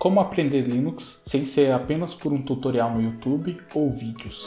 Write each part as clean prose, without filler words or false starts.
Como aprender Linux sem ser apenas por um tutorial no YouTube ou vídeos.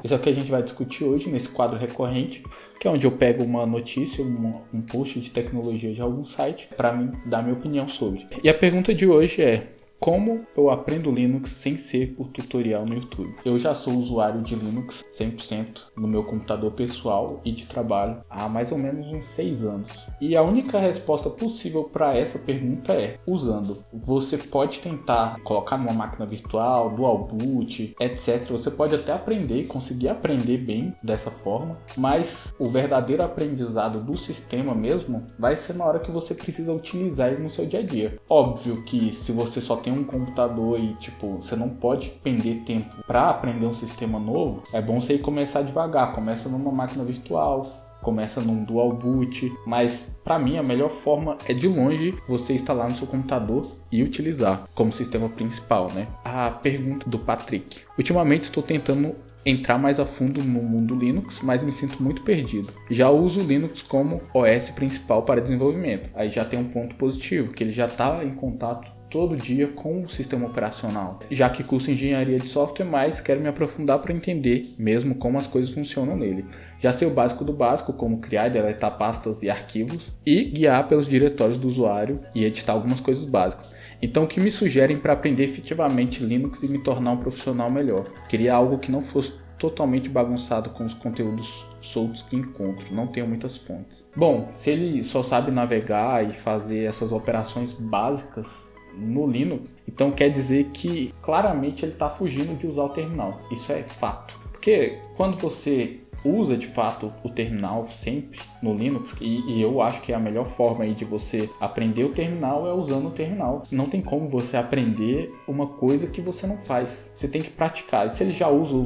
Isso é o que a gente vai discutir hoje nesse quadro recorrente, que é onde eu pego uma notícia, um post de tecnologia de algum site para mim dar minha opinião sobre. E a pergunta de hoje é: como eu aprendo Linux sem ser por tutorial no YouTube? Eu já sou usuário de Linux 100% no meu computador pessoal e de trabalho há mais ou menos uns 6 anos. E a única resposta possível para essa pergunta é usando. Você pode tentar colocar numa máquina virtual, dual boot, etc. Você pode até aprender e conseguir aprender bem dessa forma, mas o verdadeiro aprendizado do sistema mesmo vai ser na hora que você precisa utilizar ele no seu dia a dia. Óbvio que se você só tem um computador e você não pode perder tempo para aprender um sistema novo, é bom você ir começar devagar, começa numa máquina virtual, começa num dual boot, mas para mim a melhor forma é de longe você instalar no seu computador e utilizar como sistema principal, né? A pergunta do Patrick: ultimamente estou tentando entrar mais a fundo no mundo Linux, mas me sinto muito perdido. Já uso o Linux como OS principal para desenvolvimento. Aí já tem um ponto positivo, que ele já está em contato todo dia com o sistema operacional. Já que curso engenharia de software, mas quero me aprofundar para entender mesmo como as coisas funcionam nele. Já sei o básico do básico, como criar e deletar pastas e arquivos, e guiar pelos diretórios do usuário e editar algumas coisas básicas. Então, o que me sugerem para aprender efetivamente Linux e me tornar um profissional melhor? Queria algo que não fosse totalmente bagunçado com os conteúdos soltos que encontro, não tenho muitas fontes. Bom, se ele só sabe navegar e fazer essas operações básicas no Linux, então quer dizer que claramente ele está fugindo de usar o terminal. Isso é fato, porque quando você usa de fato o terminal sempre no Linux, e eu acho que a melhor forma aí de você aprender o terminal é usando o terminal. Não tem como você aprender uma coisa que você não faz, você tem que praticar. E se ele já usa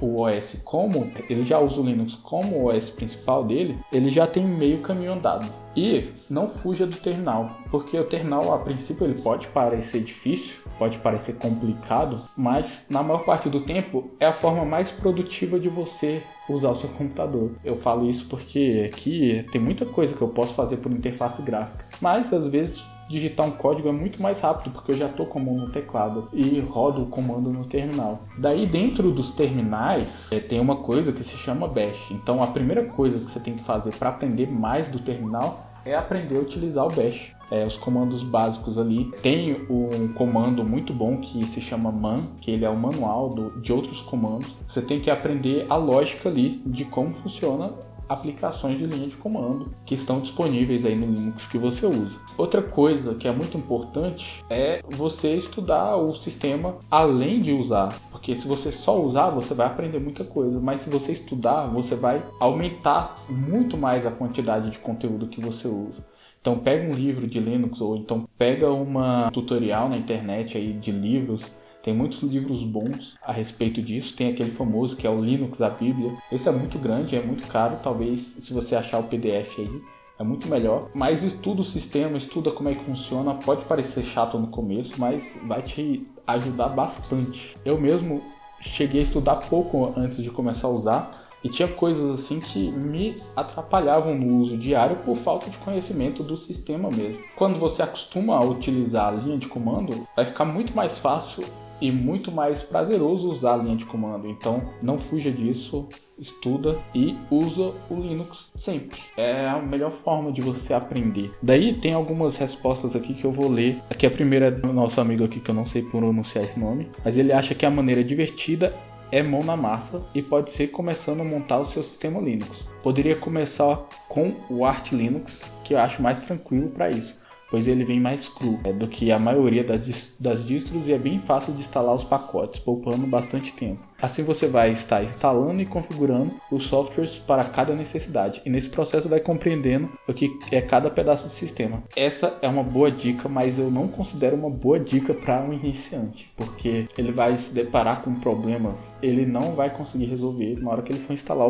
o OS como, ele já usa o Linux como o OS principal dele, ele já tem meio caminho andado. E não fuja do terminal, porque o terminal a princípio ele pode parecer difícil, pode parecer complicado, mas na maior parte do tempo é a forma mais produtiva de você usar o seu computador. Eu falo isso porque aqui tem muita coisa que eu posso fazer por interface gráfica, mas às vezes digitar um código é muito mais rápido, porque eu já estou com a mão no teclado e rodo o comando no terminal. Daí dentro dos terminais tem uma coisa que se chama bash. Então a primeira coisa que você tem que fazer para aprender mais do terminal é aprender a utilizar o bash. Os comandos básicos ali. Tem um comando muito bom que se chama man, que ele é o manual de outros comandos. Você tem que aprender a lógica ali de como funciona aplicações de linha de comando que estão disponíveis aí no Linux que você usa. Outra coisa que é muito importante é você estudar o sistema além de usar, porque se você só usar, você vai aprender muita coisa, mas se você estudar, você vai aumentar muito mais a quantidade de conteúdo que você usa. Então pega um livro de Linux ou então pega uma tutorial na internet aí de livros. Tem muitos livros bons a respeito disso. Tem aquele famoso que é o Linux, a Bíblia. Esse é muito grande, é muito caro. Talvez se você achar o PDF aí, é muito melhor. Mas estuda o sistema, estuda como é que funciona. Pode parecer chato no começo, mas vai te ajudar bastante. Eu mesmo cheguei a estudar pouco antes de começar a usar. E tinha coisas assim que me atrapalhavam no uso diário por falta de conhecimento do sistema mesmo. Quando você acostuma a utilizar a linha de comando, vai ficar muito mais fácil e muito mais prazeroso usar a linha de comando. Então não fuja disso, estuda e usa o Linux sempre. É a melhor forma de você aprender. Daí tem algumas respostas aqui que eu vou ler. Aqui a primeira é do nosso amigo aqui, que eu não sei pronunciar esse nome, mas ele acha que a maneira divertida é mão na massa e pode ser começando a montar o seu sistema Linux. Poderia começar com o Arch Linux, que eu acho mais tranquilo para isso, pois ele vem mais cru do que a maioria das distros e é bem fácil de instalar os pacotes, poupando bastante tempo. Assim você vai estar instalando e configurando os softwares para cada necessidade, e nesse processo vai compreendendo o que é cada pedaço do sistema. Essa é uma boa dica, mas eu não considero uma boa dica para um iniciante, porque ele vai se deparar com problemas, ele não vai conseguir resolver na hora que ele for instalar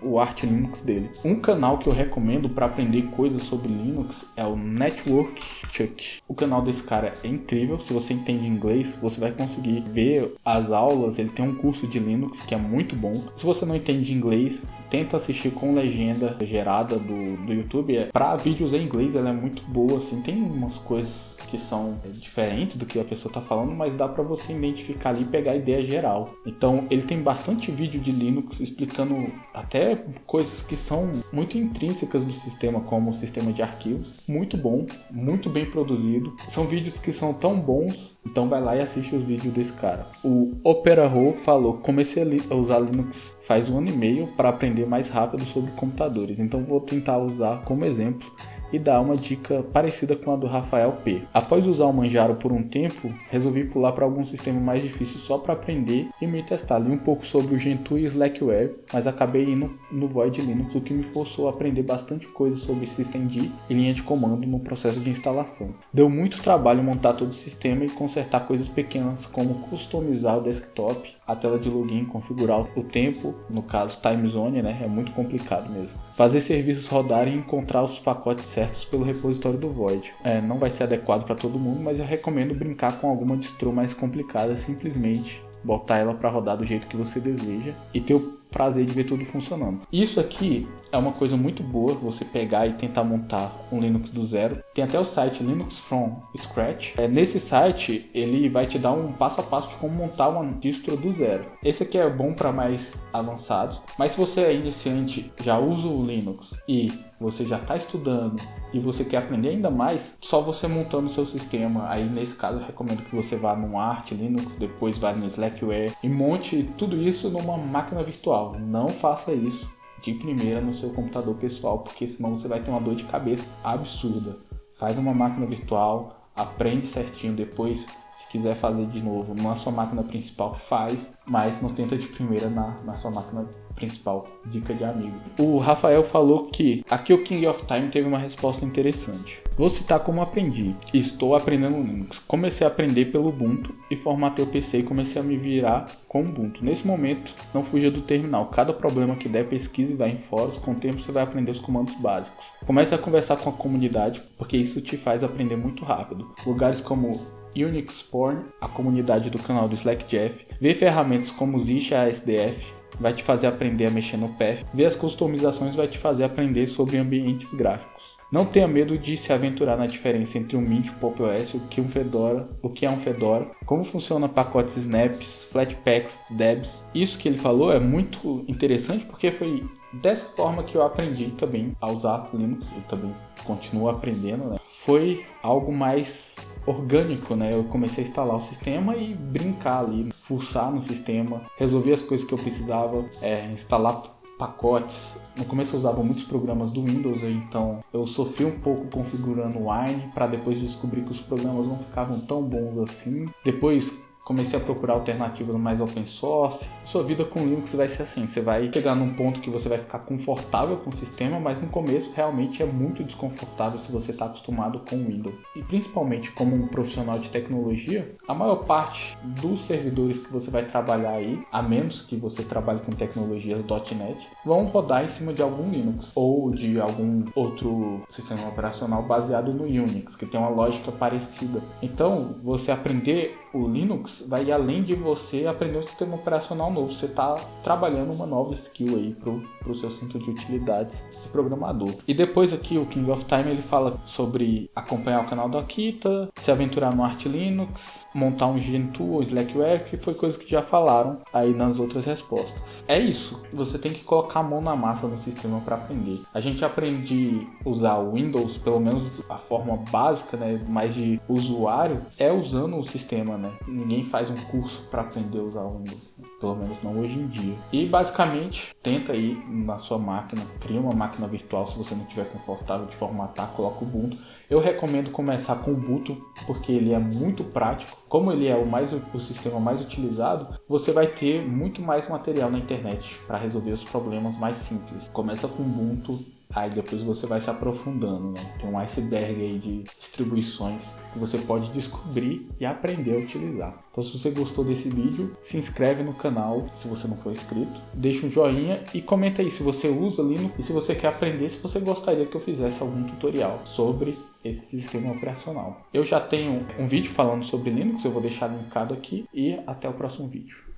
o Arch Linux dele. Um canal que eu recomendo para aprender coisas sobre Linux é o Network Chuck. O canal desse cara é incrível. Se você entende inglês, você vai conseguir ver as aulas. Ele tem um curso de Linux que é muito bom. Se você não entende inglês, tenta assistir com legenda gerada do YouTube. Para vídeos em inglês ela é muito boa, assim, tem umas coisas que são diferentes do que a pessoa está falando, mas dá para você identificar ali e pegar a ideia geral. Então ele tem bastante vídeo de Linux explicando até coisas que são muito intrínsecas do sistema, como o sistema de arquivos. Muito bom, muito bem produzido. São vídeos que são tão bons, então vai lá e assiste os vídeos desse cara. O OperaHo falou: comecei a usar Linux faz 1 ano e meio para aprender mais rápido sobre computadores, então vou tentar usar como exemplo e dar uma dica parecida com a do Rafael P. Após usar o Manjaro por um tempo, resolvi pular para algum sistema mais difícil só para aprender e me testar. Li um pouco sobre o Gentoo e Slackware, mas acabei indo no Void Linux, o que me forçou a aprender bastante coisa sobre systemd e linha de comando no processo de instalação. Deu muito trabalho montar todo o sistema e consertar coisas pequenas como customizar o desktop, a tela de login, configurar o tempo, no caso time zone, né? É muito complicado mesmo. Fazer serviços rodarem e encontrar os pacotes certos pelo repositório do Void. Não vai ser adequado para todo mundo, mas eu recomendo brincar com alguma distro mais complicada, simplesmente botar ela para rodar do jeito que você deseja e ter o prazer de ver tudo funcionando. Isso aqui é uma coisa muito boa, você pegar e tentar montar um Linux do zero. Tem até o site Linux from Scratch. Nesse site ele vai te dar um passo a passo de como montar uma distro do zero. Esse aqui é bom para mais avançados, mas se você é iniciante, já usa o Linux e você já está estudando e você quer aprender ainda mais, só você montando o seu sistema. Aí nesse caso eu recomendo que você vá no Arch Linux, depois vá no Slackware e monte tudo isso numa máquina virtual. Não faça isso de primeira no seu computador pessoal, porque senão você vai ter uma dor de cabeça absurda. Faz uma máquina virtual, aprende certinho, depois se quiser fazer de novo na sua máquina principal, faz, mas não tenta de primeira na sua máquina principal. Dica de amigo. O Rafael falou que aqui o King of Time teve uma resposta interessante. Vou citar como aprendi. Estou aprendendo Linux. Comecei a aprender pelo Ubuntu e formatei o PC e comecei a me virar com o Ubuntu. Nesse momento, não fuja do terminal. Cada problema que der, pesquise e vá em fóruns. Com o tempo, você vai aprender os comandos básicos. Comece a conversar com a comunidade, porque isso te faz aprender muito rápido. Lugares como Unix Porn, a comunidade do canal do Slack Jeff, ver ferramentas como Zish ASDF, vai te fazer aprender a mexer no Path, ver as customizações vai te fazer aprender sobre ambientes gráficos. Não tenha medo de se aventurar na diferença entre um Mint e um Pop! OS, o que é um Fedora, como funciona pacotes Snaps, Flatpaks, Debs. Isso que ele falou é muito interessante porque foi dessa forma que eu aprendi também a usar Linux, eu também continuo aprendendo, né? Foi algo mais orgânico, né? Eu comecei a instalar o sistema e brincar ali, fuçar no sistema, resolver as coisas que eu precisava, instalar pacotes. No começo eu usava muitos programas do Windows, então eu sofri um pouco configurando o Wine para depois descobrir que os programas não ficavam tão bons assim. Depois comecei a procurar alternativas mais open source. Sua vida com Linux vai ser assim, você vai chegar num ponto que você vai ficar confortável com o sistema, mas no começo realmente é muito desconfortável se você está acostumado com o Windows. E principalmente como um profissional de tecnologia, a maior parte dos servidores que você vai trabalhar aí, a menos que você trabalhe com tecnologias .NET, vão rodar em cima de algum Linux ou de algum outro sistema operacional baseado no Unix, que tem uma lógica parecida. Então, você aprender o Linux vai além de você aprender um sistema operacional novo. Você está trabalhando uma nova skill aí pro seu centro de utilidades de programador. E depois aqui o King of Time ele fala sobre acompanhar o canal do Akita, se aventurar no Arch Linux, montar um Gentoo ou Slackware, que foi coisa que já falaram aí nas outras respostas. É isso, você tem que colocar a mão na massa no sistema para aprender. A gente aprende a usar o Windows, pelo menos a forma básica, né, mais de usuário, é usando o sistema, né? Ninguém faz um curso para aprender a usar o Windows, né? Pelo menos não hoje em dia. E basicamente, tenta aí na sua máquina, cria uma máquina virtual se você não estiver confortável de formatar, coloca o Ubuntu. Eu recomendo começar com o Ubuntu porque ele é muito prático. Como ele é o sistema mais utilizado, você vai ter muito mais material na internet para resolver os problemas mais simples. Começa com o Ubuntu, aí depois você vai se aprofundando, né? Tem um iceberg aí de distribuições que você pode descobrir e aprender a utilizar. Então se você gostou desse vídeo, se inscreve no canal se você não for inscrito, deixa um joinha e comenta aí se você usa Linux e se você quer aprender, se você gostaria que eu fizesse algum tutorial sobre esse sistema operacional. Eu já tenho um vídeo falando sobre Linux, eu vou deixar linkado aqui e até o próximo vídeo.